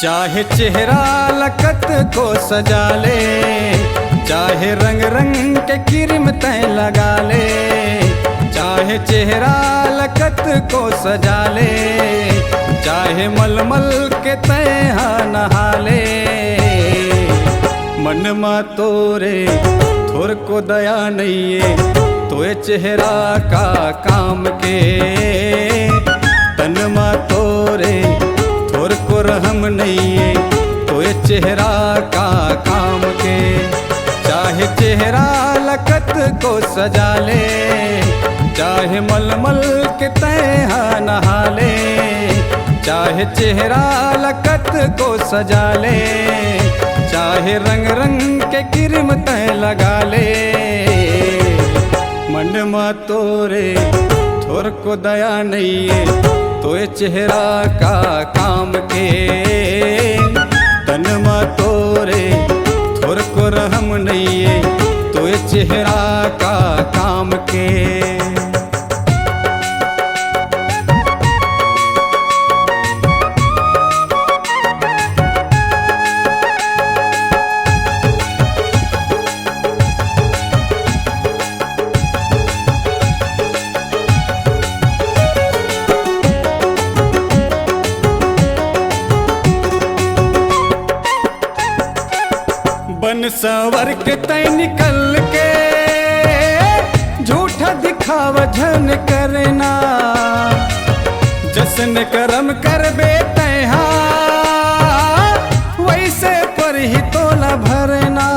चाहे चेहरा लकत को सजा ले, चाहे रंग रंग के क्रीम तय लगा ले। चाहे चेहरा लकत को सजा ले, चाहे मलमल के तय नहा ले। मन मा तोरे थोर को दया नहीं है, तोए चेहरा का काम के। तन मा तोरे थोर को रहम नहीं है, तोए चेहरा का काम के। चाहे चेहरा लकत को सजा ले, चाहे मलमल के तय नहा ले। चाहे चेहरा लकत को सजा ले, चाहे रंग रंग के क्रीम तय लगा ले। मन मा तोरे थोर को दया नहीं है, तोए चेहरा का काम के। तन मा तोरे थोर को रहम नहीं है, तोए चेहरा का काम के। बन संवर के तय निकल के, झूठा दिखावा झन करना। जसन करम कर बेतहा, वैसे पर ही तोला भरना।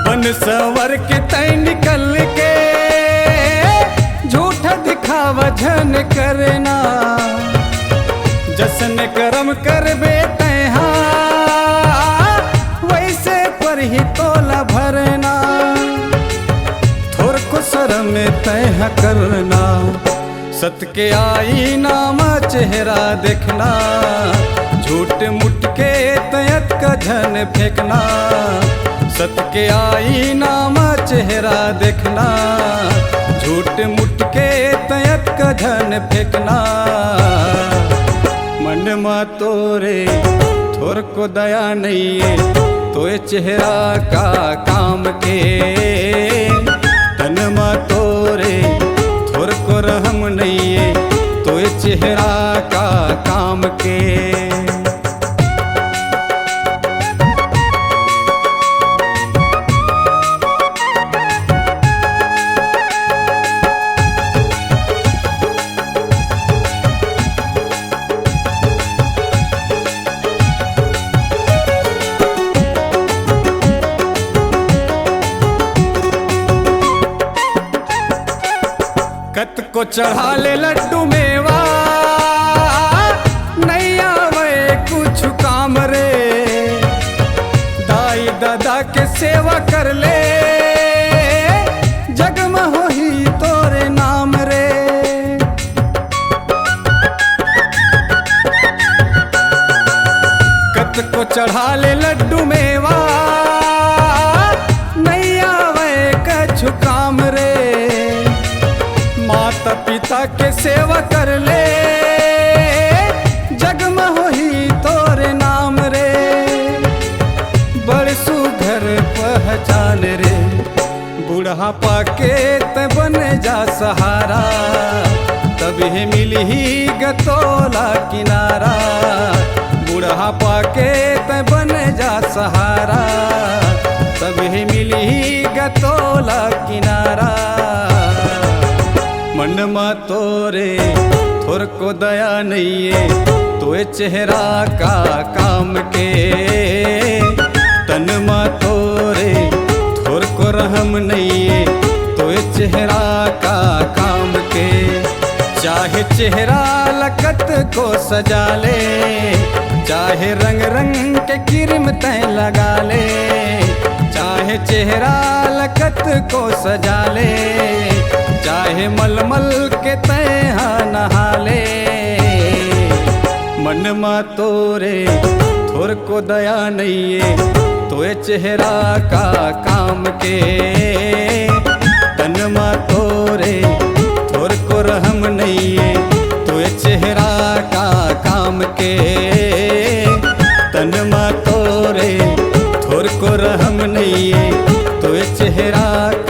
बन संवर के तय निकल के, झूठा दिखावा झन करना। जसन करम कर बेतहा, वैसे पर ही तोला भरना। थोर को शर्म तय करना, सत के आईना मा चेहरा देखना। झूठ मुठ के तयत का झन फेंकना, सत के आईना मा चेहरा देखना। झूठ मुठ के तयत का झन फेंकना। मन मा तोरे थोर को दया नहीं है, तोए चेहरा का काम के। तन मा तोरे थोर को रहम नहीं है, तोए चेहरा का काम के। कत को चढ़ा ले लड्डू मेवा, नहीं आवे कुछ काम रे। दाई दादा के सेवा कर ले, जग में हो ही तोरे नाम रे। कत को चढ़ा ले लड्डू मेवा, नहीं आवे कुछ काम रे। माता पिता के सेवा कर ले, जग में हो ही तोरे नाम रे। बड़ सुघर पहचान रे, बुढ़ापा के त बन जा सहारा। तभी मिली गतोला किनारा, बुढ़ापा के त बन जा सहारा। तभी मिली गतोला किनारा। मन मा तोरे थोर को दया नहीं है, तोए चेहरा का काम के। तन मा तोरे थोर को रहम नहीं है, तोए चेहरा का काम के। चाहे चेहरा लकत को सजा ले, चाहे रंग रंग के क्रीम तय लगा ले। चाहे चेहरा लकत को सजा ले, चाहे मलमल के तय नहा ले। मन मा तोरे थोर को दया नहीं है, तोए चेहरा का काम के। तन मा तोरे थोर को रहम नहीं चेहरा